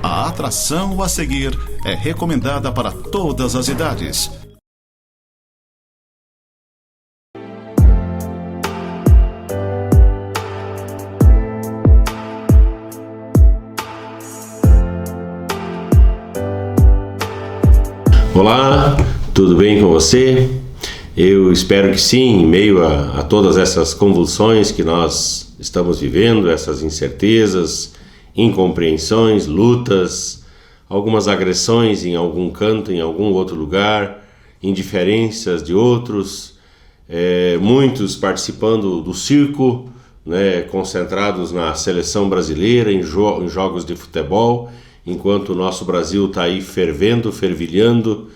A atração a seguir é recomendada para todas as idades. Olá, tudo bem com você? Eu espero que sim, em meio a todas essas convulsões que nós estamos vivendo, essas incertezas, incompreensões, lutas, algumas agressões em algum canto, em algum outro lugar, indiferenças de outros, muitos participando do circo, né, concentrados na seleção brasileira, em jogos de futebol, enquanto o nosso Brasil está aí fervendo, fervilhando,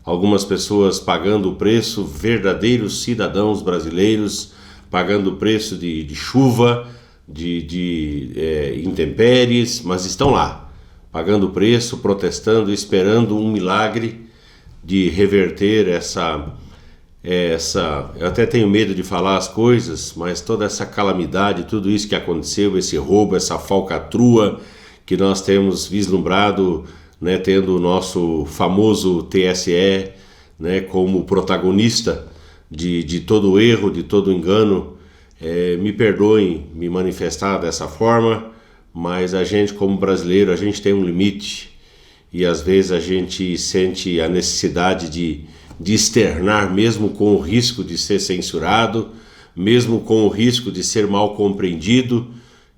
algumas pessoas pagando o preço, verdadeiros cidadãos brasileiros, pagando o preço de chuva, de intempéries, mas estão lá, pagando o preço, protestando, esperando um milagre de reverter essa. Eu até tenho medo de falar as coisas, mas toda essa calamidade, tudo isso que aconteceu, esse roubo, essa falcatrua que nós temos vislumbrado, né, tendo o nosso famoso TSE, né, como protagonista de todo o erro, de todo o engano. Me perdoem me manifestar dessa forma, mas a gente como brasileiro, a gente tem um limite e às vezes a gente sente a necessidade de externar, mesmo com o risco de ser censurado, mesmo com o risco de ser mal compreendido,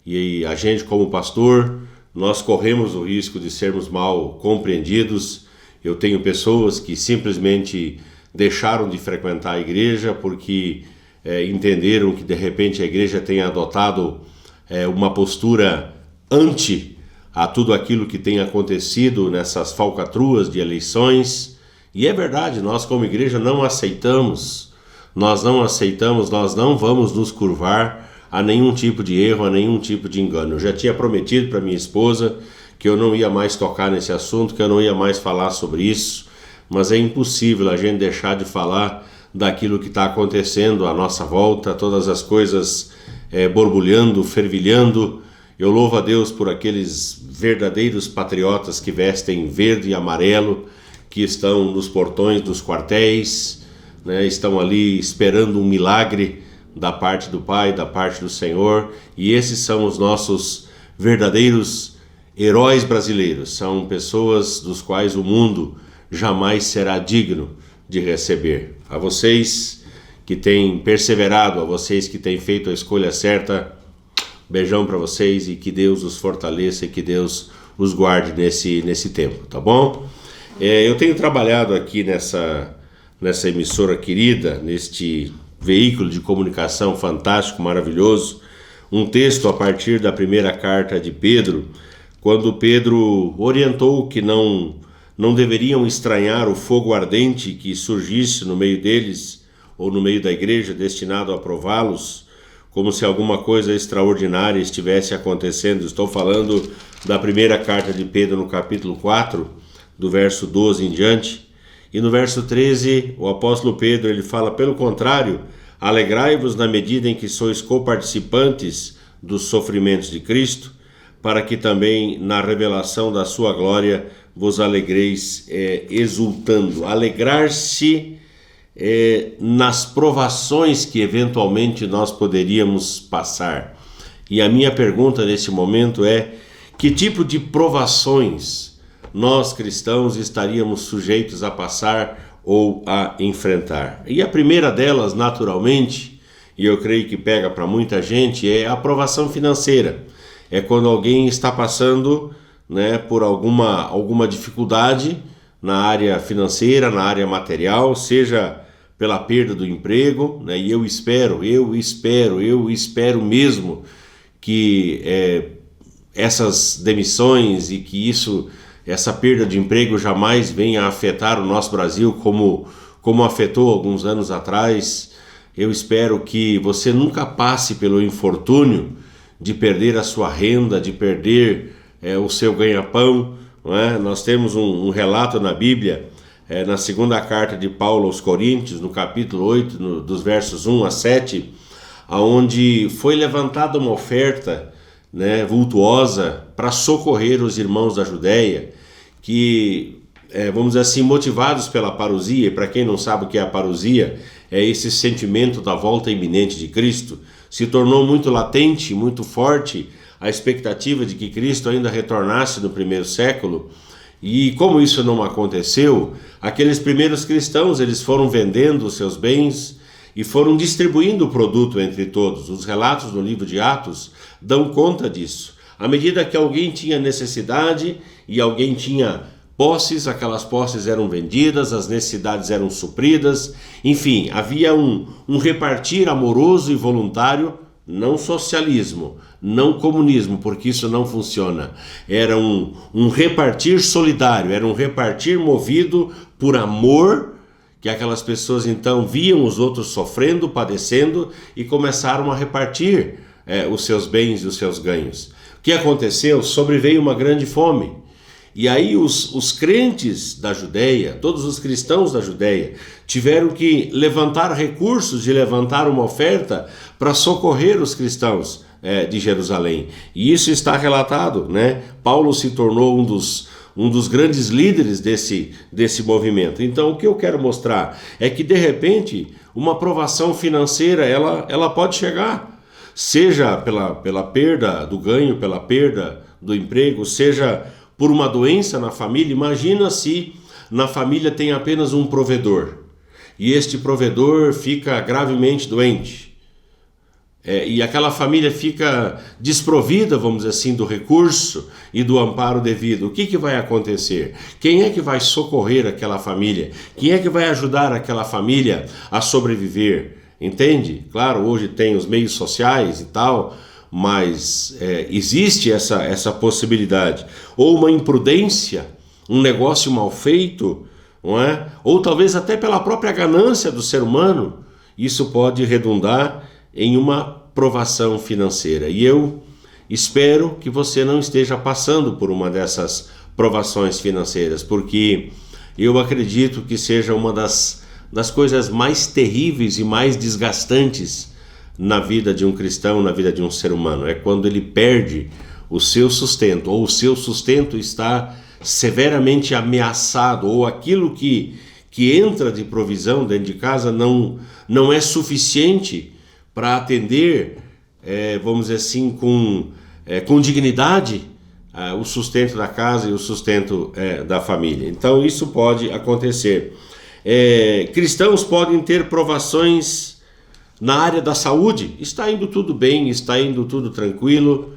e a gente como pastor, nós corremos o risco de sermos mal compreendidos. Eu tenho pessoas que simplesmente deixaram de frequentar a igreja porque entenderam que de repente a igreja tem adotado uma postura anti a tudo aquilo que tem acontecido nessas falcatruas de eleições. E é verdade, nós como igreja não aceitamos, nós não vamos nos curvar a nenhum tipo de erro, a nenhum tipo de engano. Eu já tinha prometido para minha esposa que eu não ia mais tocar nesse assunto, que eu não ia mais falar sobre isso, mas é impossível a gente deixar de falar daquilo que está acontecendo à nossa volta, todas as coisas borbulhando, fervilhando. Eu louvo a Deus por aqueles verdadeiros patriotas que vestem verde e amarelo, que estão nos portões dos quartéis, né, estão ali esperando um milagre da parte do Pai, da parte do Senhor, e esses são os nossos verdadeiros heróis brasileiros, são pessoas dos quais o mundo jamais será digno de receber. A vocês que têm perseverado, a vocês que têm feito a escolha certa, beijão para vocês e que Deus os fortaleça e que Deus os guarde nesse tempo, tá bom? Eu tenho trabalhado aqui nessa emissora querida, neste veículo de comunicação fantástico, maravilhoso, um texto a partir da primeira carta de Pedro, quando Pedro orientou que não deveriam estranhar o fogo ardente que surgisse no meio deles ou no meio da igreja destinado a prová-los, como se alguma coisa extraordinária estivesse acontecendo. Estou falando da primeira carta de Pedro no capítulo 4, do verso 12 em diante. E no verso 13, o apóstolo Pedro ele fala, pelo contrário, alegrai-vos na medida em que sois coparticipantes dos sofrimentos de Cristo, para que também na revelação da sua glória vos alegreis exultando. Alegrar-se nas provações que eventualmente nós poderíamos passar. E a minha pergunta nesse momento é, que tipo de provações nós cristãos estaríamos sujeitos a passar ou a enfrentar? E a primeira delas, naturalmente, e eu creio que pega para muita gente, é a provação financeira. É quando alguém está passando, né, por alguma dificuldade na área financeira, na área material, seja pela perda do emprego, né, e eu espero mesmo que essas demissões e que essa perda de emprego jamais venha a afetar o nosso Brasil como afetou alguns anos atrás. Eu espero que você nunca passe pelo infortúnio de perder a sua renda, de perder o seu ganha-pão, não é? Nós temos um relato na Bíblia, na segunda carta de Paulo aos Coríntios, no capítulo 8, dos versos 1 a 7, onde foi levantada uma oferta né, vultuosa para socorrer os irmãos da Judéia, que, vamos dizer assim, motivados pela parousia. E para quem não sabe o que é a parousia, é esse sentimento da volta iminente de Cristo. Se tornou muito latente, muito forte a expectativa de que Cristo ainda retornasse no primeiro século. E como isso não aconteceu, aqueles primeiros cristãos, eles foram vendendo os seus bens e foram distribuindo o produto entre todos. Os relatos no livro de Atos dão conta disso. À medida que alguém tinha necessidade e alguém tinha posses, aquelas posses eram vendidas, as necessidades eram supridas. Enfim, havia um repartir amoroso e voluntário, não socialismo, não comunismo, porque isso não funciona. Era um repartir solidário, era um repartir movido por amor, que aquelas pessoas então viam os outros sofrendo, padecendo e começaram a repartir os seus bens e os seus ganhos. O que aconteceu? Sobreveio uma grande fome. E aí os crentes da Judéia, todos os cristãos da Judéia, tiveram que levantar recursos e levantar uma oferta para socorrer os cristãos de Jerusalém. E isso está relatado, né? Paulo se tornou um dos grandes líderes desse movimento. Então, o que eu quero mostrar é que, de repente, uma provação financeira, ela pode chegar, seja pela perda do ganho, pela perda do emprego, seja por uma doença na família. Imagina se na família tem apenas um provedor e este provedor fica gravemente doente, e aquela família fica desprovida, vamos dizer assim, do recurso e do amparo devido. O que vai acontecer? Quem é que vai socorrer aquela família? Quem é que vai ajudar aquela família a sobreviver? Entende? Claro, hoje tem os meios sociais e tal, mas existe essa possibilidade. Ou uma imprudência, um negócio mal feito, não é? Ou talvez até pela própria ganância do ser humano, isso pode redundar em uma provação financeira. E eu espero que você não esteja passando por uma dessas provações financeiras, porque eu acredito que seja uma das coisas mais terríveis e mais desgastantes na vida de um cristão, na vida de um ser humano. É quando ele perde o seu sustento, ou o seu sustento está severamente ameaçado, ou aquilo que entra de provisão dentro de casa não é suficiente para atender, vamos dizer assim, com dignidade, o sustento da casa e o sustento da família. Então isso pode acontecer. Cristãos podem ter provações na área da saúde. Está indo tudo bem, está indo tudo tranquilo,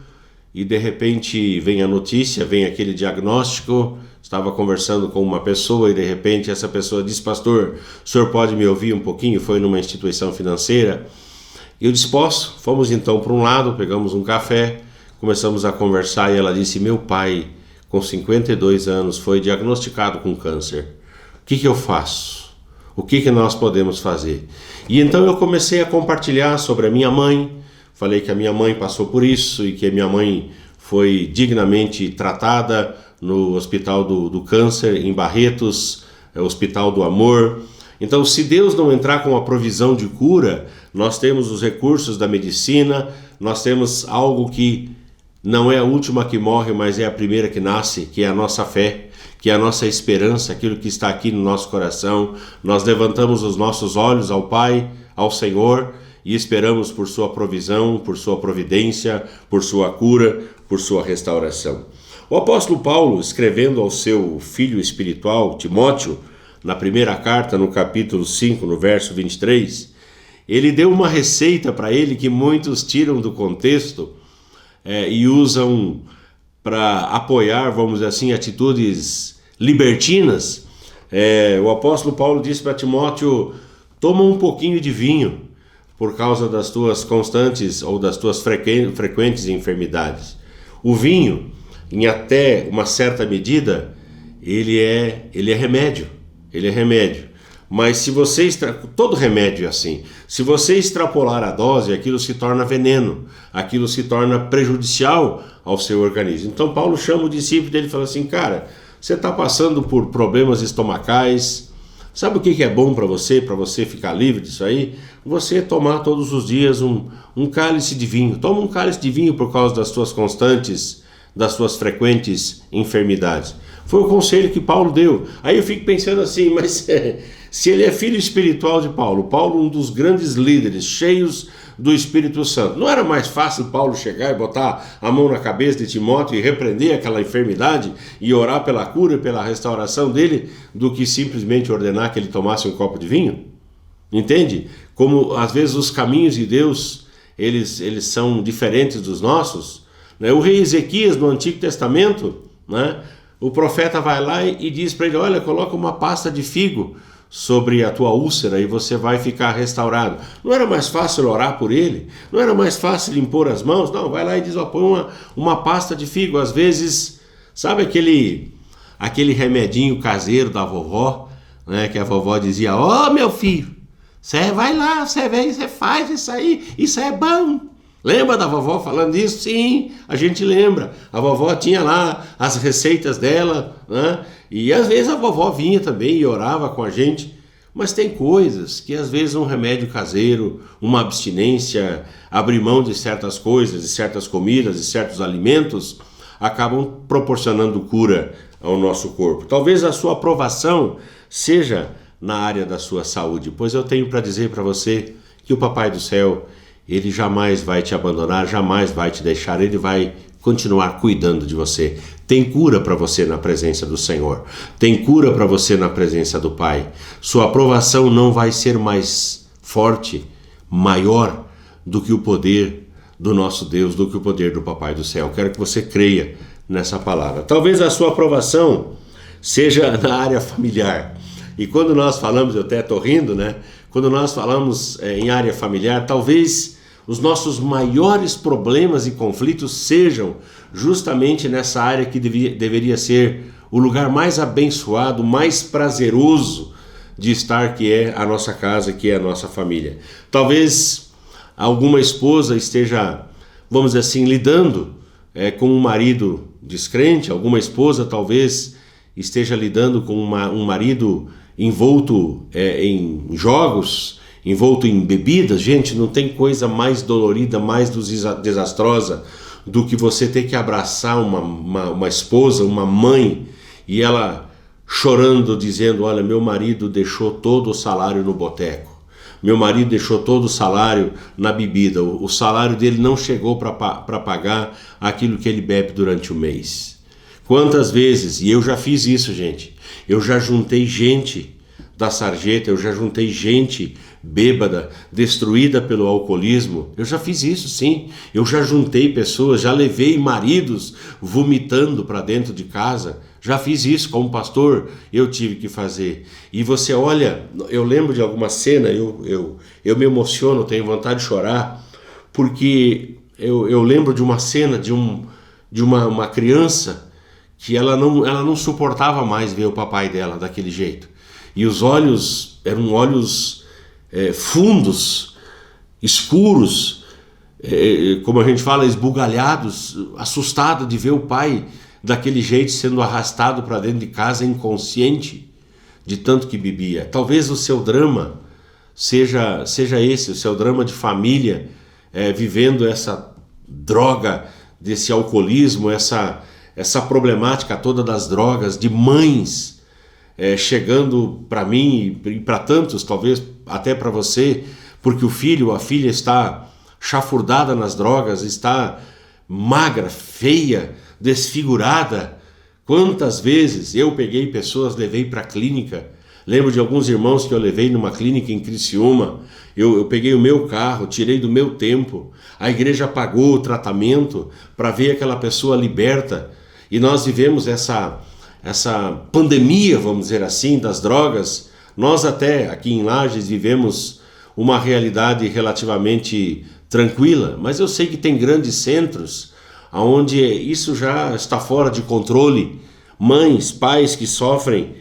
e de repente vem a notícia, vem aquele diagnóstico. Estava conversando com uma pessoa e de repente essa pessoa disse: pastor, o senhor pode me ouvir um pouquinho? Foi numa instituição financeira. E eu disse: posso. Fomos então para um lado, pegamos um café, começamos a conversar e ela disse: meu pai, com 52 anos, foi diagnosticado com câncer. O que eu faço? O que nós podemos fazer? E então eu comecei a compartilhar sobre a minha mãe. Falei que a minha mãe passou por isso e que a minha mãe foi dignamente tratada no Hospital do Câncer, em Barretos, Hospital do Amor. Então, se Deus não entrar com a provisão de cura, nós temos os recursos da medicina, nós temos algo que não é a última que morre, mas é a primeira que nasce, que é a nossa fé, que é a nossa esperança, aquilo que está aqui no nosso coração. Nós levantamos os nossos olhos ao Pai, ao Senhor, e esperamos por sua provisão, por sua providência, por sua cura, por sua restauração. O apóstolo Paulo, escrevendo ao seu filho espiritual, Timóteo, na primeira carta, no capítulo 5, no verso 23, ele deu uma receita para ele que muitos tiram do contexto e usam para apoiar, vamos dizer assim, atitudes libertinas. O apóstolo Paulo disse para Timóteo: toma um pouquinho de vinho por causa das tuas constantes ou das tuas frequentes enfermidades. O vinho, em até uma certa medida, ele é remédio. Ele é remédio. Mas se você todo remédio é assim. Se você extrapolar a dose, aquilo se torna veneno, aquilo se torna prejudicial ao seu organismo. Então Paulo chama o discípulo dele e fala assim: cara, você está passando por problemas estomacais, Sabe o que é bom para você ficar livre disso aí? Você tomar todos os dias um cálice de vinho. Toma um cálice de vinho por causa das suas constantes, das suas frequentes enfermidades. Foi o conselho que Paulo deu. Aí eu fico pensando assim, mas se ele é filho espiritual de Paulo, um dos grandes líderes, cheios do Espírito Santo, não era mais fácil Paulo chegar e botar a mão na cabeça de Timóteo e repreender aquela enfermidade e orar pela cura e pela restauração dele, do que simplesmente ordenar que ele tomasse um copo de vinho? Entende? Como às vezes os caminhos de Deus, eles são diferentes dos nossos, né? O rei Ezequias no Antigo Testamento, né? O profeta vai lá e diz para ele, olha, coloca uma pasta de figo sobre a tua úlcera e você vai ficar restaurado. Não era mais fácil orar por ele? Não era mais fácil impor as mãos? Não, vai lá e diz, ó, põe uma pasta de figo. Às vezes, sabe aquele remedinho caseiro da vovó, né, que a vovó dizia, ó, meu filho, você vai lá, você vem, você faz isso aí, isso é bom. Lembra da vovó falando isso? Sim, a gente lembra. A vovó tinha lá as receitas dela, né? E às vezes a vovó vinha também e orava com a gente. Mas tem coisas que às vezes um remédio caseiro, uma abstinência, abrir mão de certas coisas, de certas comidas, de certos alimentos, acabam proporcionando cura ao nosso corpo. Talvez a sua aprovação seja na área da sua saúde, pois eu tenho para dizer para você que o Papai do Céu, ele jamais vai te abandonar, jamais vai te deixar, ele vai continuar cuidando de você. Tem cura para você na presença do Senhor, tem cura para você na presença do Pai. Sua aprovação não vai ser mais forte, maior do que o poder do nosso Deus, do que o poder do Papai do Céu. Quero que você creia nessa palavra. Talvez a sua aprovação seja na área familiar. E quando nós falamos, eu até estou rindo, né? Quando nós falamos em área familiar, talvez os nossos maiores problemas e conflitos sejam justamente nessa área que deveria ser o lugar mais abençoado, mais prazeroso de estar, que é a nossa casa, que é a nossa família. Talvez alguma esposa esteja, vamos dizer assim, lidando com um marido descrente, alguma esposa talvez esteja lidando com um marido envolto em jogos, envolto em bebidas. Gente, não tem coisa mais dolorida, mais desastrosa do que você ter que abraçar uma esposa, uma mãe, e ela chorando, dizendo, olha, meu marido deixou todo o salário no boteco, meu marido deixou todo o salário na bebida, o salário dele não chegou para pagar aquilo que ele bebe durante o mês. Quantas vezes, e eu já fiz isso, gente, eu já juntei gente da sarjeta, eu já juntei gente bêbada, destruída pelo alcoolismo. Eu já fiz isso, sim. Eu já juntei pessoas, já levei maridos vomitando para dentro de casa. Já fiz isso como pastor, eu tive que fazer. E você olha, eu lembro de alguma cena, eu me emociono, tenho vontade de chorar, porque eu lembro de uma cena de uma criança que ela não suportava mais ver o papai dela daquele jeito. E os olhos eram olhos fundos, escuros, como a gente fala, esbugalhados, assustado de ver o pai daquele jeito sendo arrastado para dentro de casa inconsciente de tanto que bebia. Talvez o seu drama seja esse, o seu drama de família, vivendo essa droga desse alcoolismo, essa problemática toda das drogas, de mães chegando para mim e para tantos, talvez até para você, porque o filho ou a filha está chafurdada nas drogas, está magra, feia, desfigurada. Quantas vezes eu peguei pessoas, levei para a clínica. Lembro de alguns irmãos que eu levei numa clínica em Criciúma. Eu peguei o meu carro, tirei do meu tempo, a igreja pagou o tratamento para ver aquela pessoa liberta. E nós vivemos essa pandemia, vamos dizer assim, das drogas. Nós até aqui em Lages vivemos uma realidade relativamente tranquila, mas eu sei que tem grandes centros onde isso já está fora de controle. Mães, pais que sofrem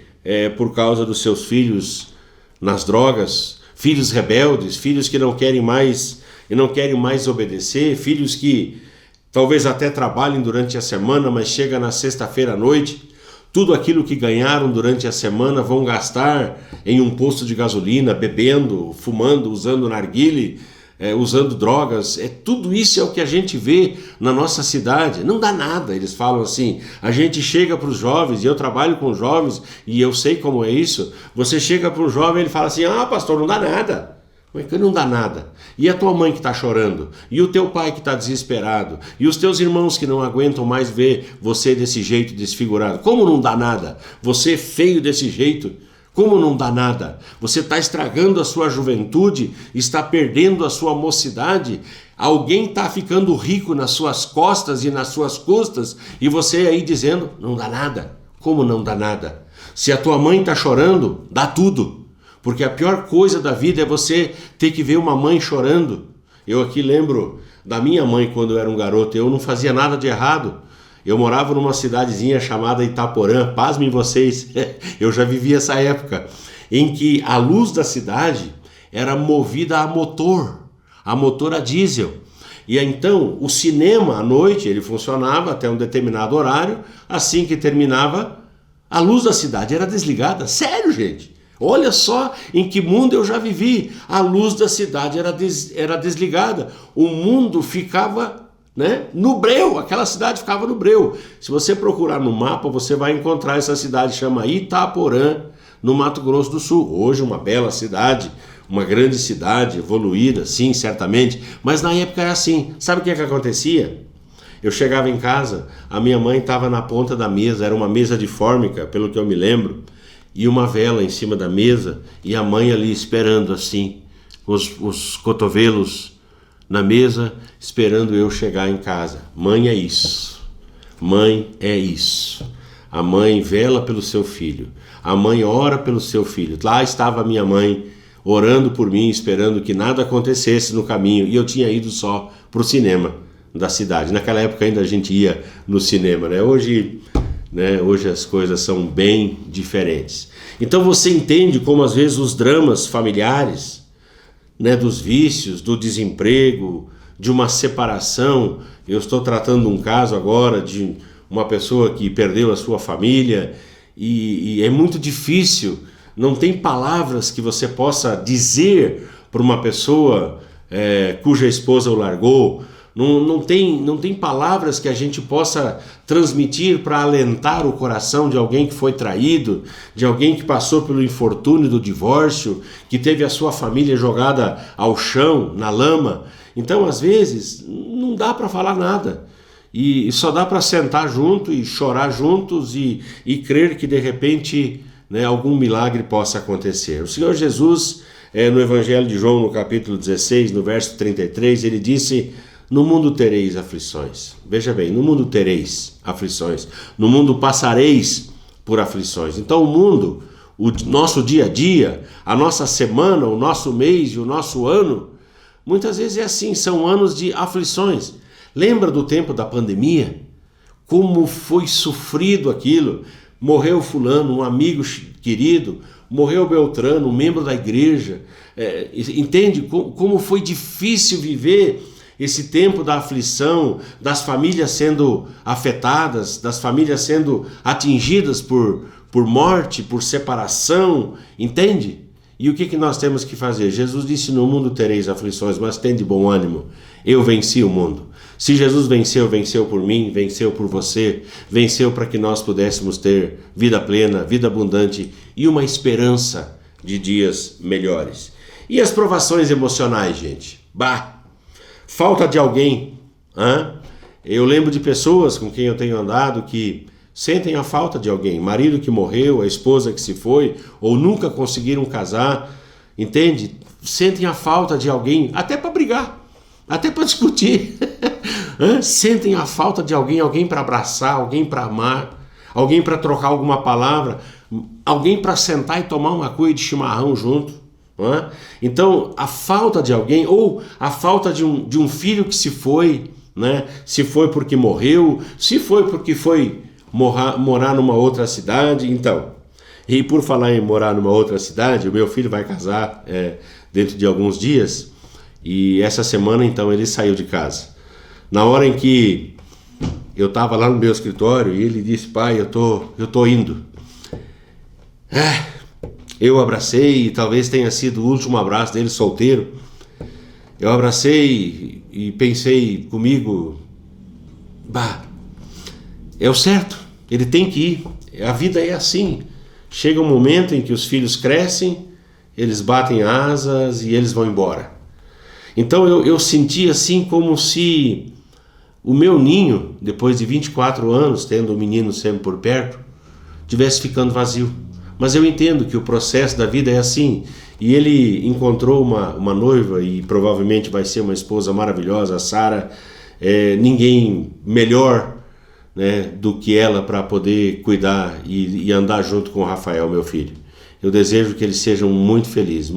por causa dos seus filhos nas drogas, filhos rebeldes, filhos que não querem mais obedecer, filhos que talvez até trabalhem durante a semana, mas chega na sexta-feira à noite, tudo aquilo que ganharam durante a semana vão gastar em um posto de gasolina, bebendo, fumando, usando narguile, usando drogas. Tudo isso é o que a gente vê na nossa cidade. Não dá nada, eles falam assim. A gente chega para os jovens, e eu trabalho com jovens, e eu sei como é isso. Você chega para um jovem e ele fala assim, pastor, não dá nada. Como é que não dá nada? E a tua mãe que está chorando? E o teu pai que está desesperado? E os teus irmãos que não aguentam mais ver você desse jeito desfigurado? Como não dá nada? Você feio desse jeito? Como não dá nada? Você está estragando a sua juventude, está perdendo a sua mocidade, alguém está ficando rico nas suas costas e nas suas custas, e você aí dizendo, não dá nada. Como não dá nada? Se a tua mãe está chorando, dá tudo. Porque a pior coisa da vida é você ter que ver uma mãe chorando. Eu aqui lembro da minha mãe quando eu era um garoto, eu não fazia nada de errado. Eu morava numa cidadezinha chamada Itaporã, pasmem vocês, eu já vivi essa época, em que a luz da cidade era movida a motor a diesel. E então o cinema à noite, ele funcionava até um determinado horário, assim que terminava, a luz da cidade era desligada. Sério, gente? Olha só em que mundo eu já vivi. A luz da cidade era desligada. O mundo ficava, no breu. Aquela cidade ficava no breu. Se você procurar no mapa, você vai encontrar essa cidade, chama Itaporã, no Mato Grosso do Sul. Hoje uma bela cidade, uma grande cidade, evoluída, sim, certamente. Mas na época era assim. Sabe o que acontecia? Eu chegava em casa, a minha mãe estava na ponta da mesa, era uma mesa de fórmica, pelo que eu me lembro, e uma vela em cima da mesa, e a mãe ali esperando assim, os cotovelos na mesa, esperando eu chegar em casa. Mãe é isso. Mãe é isso. A mãe vela pelo seu filho. A mãe ora pelo seu filho. Lá estava a minha mãe orando por mim, esperando que nada acontecesse no caminho, e eu tinha ido só para o cinema da cidade. Naquela época ainda a gente ia no cinema, Hoje as coisas são bem diferentes. Então você entende como às vezes os dramas familiares, dos vícios, do desemprego, de uma separação. Eu estou tratando um caso agora de uma pessoa que perdeu a sua família e é muito difícil, não tem palavras que você possa dizer para uma pessoa cuja esposa o largou. Não tem palavras que a gente possa transmitir para alentar o coração de alguém que foi traído, de alguém que passou pelo infortúnio do divórcio, que teve a sua família jogada ao chão, na lama. Então, às vezes, não dá para falar nada. E só dá para sentar junto e chorar juntos e crer que, de repente, algum milagre possa acontecer. O Senhor Jesus, no Evangelho de João, no capítulo 16, no verso 33, ele disse: no mundo tereis aflições. Veja bem, no mundo tereis aflições. No mundo passareis por aflições. Então o mundo, o nosso dia a dia, a nossa semana, o nosso mês e o nosso ano, muitas vezes é assim, são anos de aflições. Lembra do tempo da pandemia? Como foi sofrido aquilo? Morreu fulano, um amigo querido, morreu Beltrano, um membro da igreja. Entende como foi difícil viver esse tempo da aflição, das famílias sendo afetadas, das famílias sendo atingidas por morte, por separação, entende? E o que nós temos que fazer? Jesus disse: no mundo tereis aflições, mas tende bom ânimo, eu venci o mundo. Se Jesus venceu por mim, venceu por você, venceu para que nós pudéssemos ter vida plena, vida abundante e uma esperança de dias melhores. E as provações emocionais, gente? Falta de alguém. Eu lembro de pessoas com quem eu tenho andado que sentem a falta de alguém. Marido que morreu, a esposa que se foi, ou nunca conseguiram casar, entende? Sentem a falta de alguém, até para brigar, até para discutir. Sentem a falta de alguém para abraçar, alguém para amar, alguém para trocar alguma palavra, alguém para sentar e tomar uma cuia de chimarrão junto. Então, a falta de alguém, ou a falta de um filho que se foi, se foi porque morreu, se foi porque foi morar numa outra cidade. Então, e por falar em morar numa outra cidade, o meu filho vai casar dentro de alguns dias, e essa semana então ele saiu de casa. Na hora em que eu estava lá no meu escritório e ele disse: pai, eu tô indo. Eu abracei, e talvez tenha sido o último abraço dele solteiro. Eu abracei e pensei comigo: é o certo, ele tem que ir. A vida é assim. Chega um momento em que os filhos crescem, eles batem asas e eles vão embora. Então eu senti assim como se o meu ninho, depois de 24 anos, tendo o menino sempre por perto, estivesse ficando vazio. Mas eu entendo que o processo da vida é assim. E ele encontrou uma noiva e provavelmente vai ser uma esposa maravilhosa, a Sara. Ninguém melhor, né, do que ela para poder cuidar e andar junto com o Rafael, meu filho. Eu desejo que eles sejam muito feliz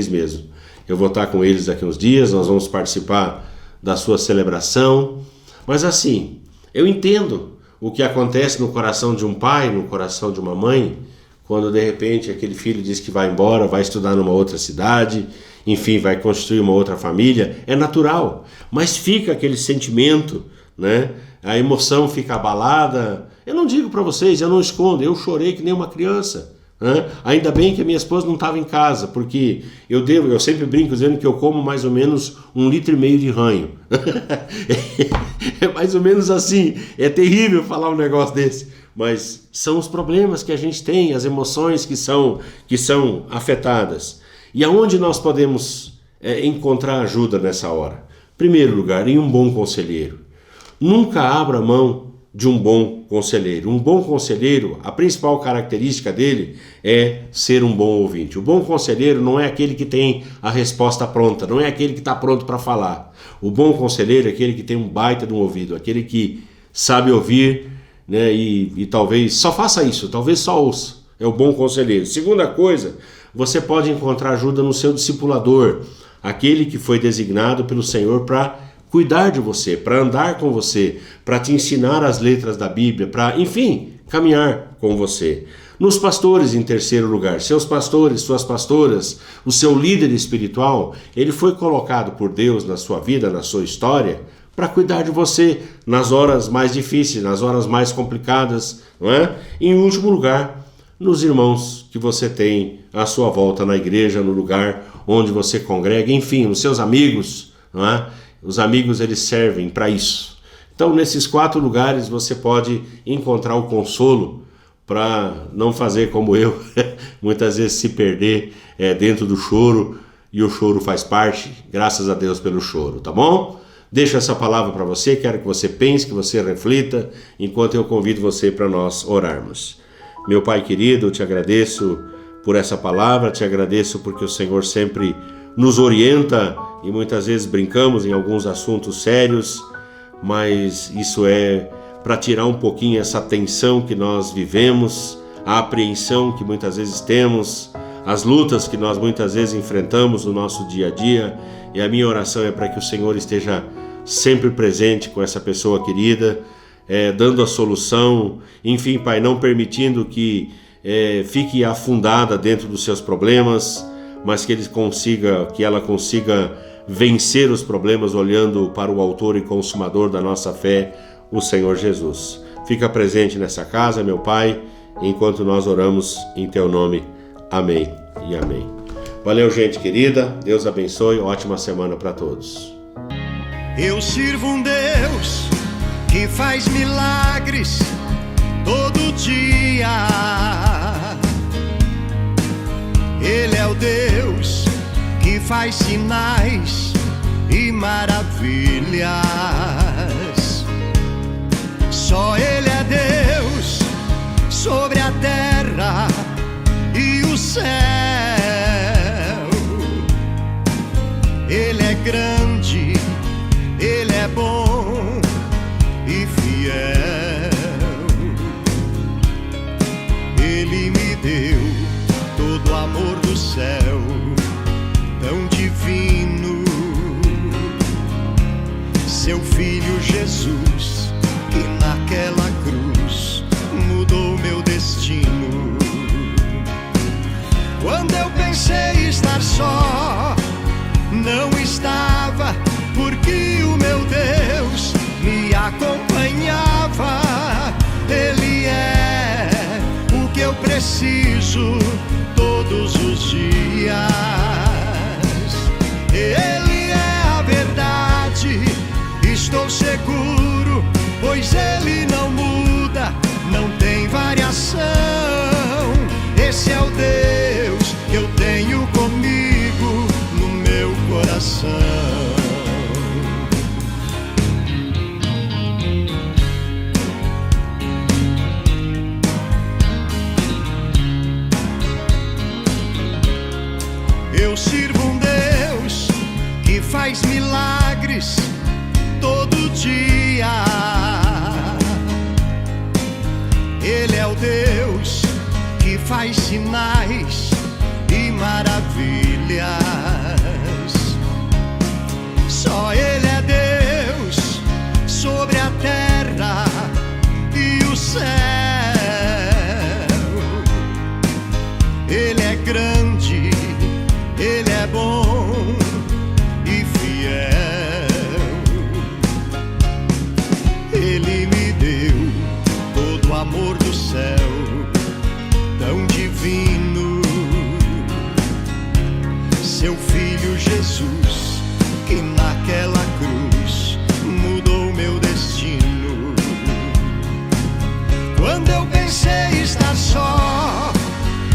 mesmo. Eu vou estar com eles daqui uns dias, nós vamos participar da sua celebração. Mas assim, eu entendo o que acontece no coração de um pai, no coração de uma mãe, quando de repente aquele filho diz que vai embora, vai estudar numa outra cidade, enfim, vai construir uma outra família. É natural, mas fica aquele sentimento, né? A emoção fica abalada. Eu não digo para vocês, eu não escondo, eu chorei que nem uma criança, né? Ainda bem que a minha esposa não estava em casa, porque eu sempre brinco dizendo que eu como mais ou menos 1,5 litro de ranho. É mais ou menos assim. É terrível falar um negócio desse, mas são os problemas que a gente tem, as emoções que são afetadas. E aonde nós podemos encontrar ajuda nessa hora? Em primeiro lugar, em um bom conselheiro. Nunca abra mão de um bom conselheiro. Um bom conselheiro, a principal característica dele é ser um bom ouvinte. O bom conselheiro não é aquele que tem a resposta pronta, não é aquele que está pronto para falar. O bom conselheiro é aquele que tem um baita de um ouvido, aquele que sabe ouvir, né, e talvez só faça isso, talvez só ouça. É o bom conselheiro. Segunda coisa, você pode encontrar ajuda no seu discipulador, aquele que foi designado pelo Senhor para cuidar de você, para andar com você, para te ensinar as letras da Bíblia, para, enfim, caminhar com você. Nos pastores, em terceiro lugar, seus pastores, suas pastoras, o seu líder espiritual, ele foi colocado por Deus na sua vida, na sua história, para cuidar de você nas horas mais difíceis, nas horas mais complicadas, não é? E, em último lugar, nos irmãos que você tem à sua volta na igreja, no lugar onde você congrega, enfim, nos seus amigos, não é? Os amigos, eles servem para isso. Então, nesses 4 lugares, você pode encontrar o consolo para não fazer como eu, muitas vezes se perder dentro do choro, e o choro faz parte, graças a Deus pelo choro, tá bom? Deixo essa palavra para você, quero que você pense, que você reflita, enquanto eu convido você para nós orarmos. Meu Pai querido, eu te agradeço por essa palavra, te agradeço porque o Senhor sempre nos orienta e muitas vezes brincamos em alguns assuntos sérios, mas isso é para tirar um pouquinho essa tensão que nós vivemos, a apreensão que muitas vezes temos, as lutas que nós muitas vezes enfrentamos no nosso dia a dia. E a minha oração é para que o Senhor esteja sempre presente com essa pessoa querida, dando a solução, enfim, Pai, não permitindo que fique afundada dentro dos seus problemas, mas que ela consiga vencer os problemas olhando para o autor e consumador da nossa fé, o Senhor Jesus. Fica presente nessa casa, meu Pai, enquanto nós oramos em Teu nome. Amém e amém. Valeu, gente querida. Deus abençoe. Ótima semana para todos. Eu sirvo um Deus que faz milagres todo dia. Ele é o Deus que faz sinais e maravilhas. Só Ele é Deus sobre a terra e o céu. Ele é grande, Ele é bom e fiel. Ele me deu todo o amor do céu, tão divino. Seu Filho Jesus, que naquela cruz mudou meu destino. Quando eu pensei estar só, não estava, porque o meu Deus me acompanhava. preciso todos os dias. Ele é a verdade, estou seguro, pois Ele não muda, não tem variação. Esse é o Deus que eu tenho comigo no meu coração. Eu sirvo um Deus que faz milagres todo dia. Ele é o Deus que faz sinais e maravilhas. Só Ele é Deus sobre a terra e o céu. Ele é grande, Ele é bom e fiel. Ele me deu todo o amor do céu, tão divino. Seu Filho Jesus, que naquela cruz mudou meu destino. Quando eu pensei estar só,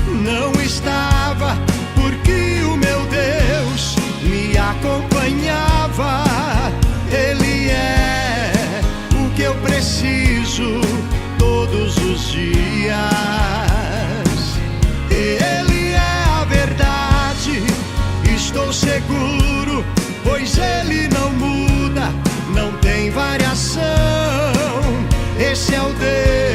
não estava, porque o meu Deus me acompanhava. Ele é o que eu preciso todos os dias. Ele é a verdade, estou seguro, pois Ele não muda, não tem variação. Esse é o Deus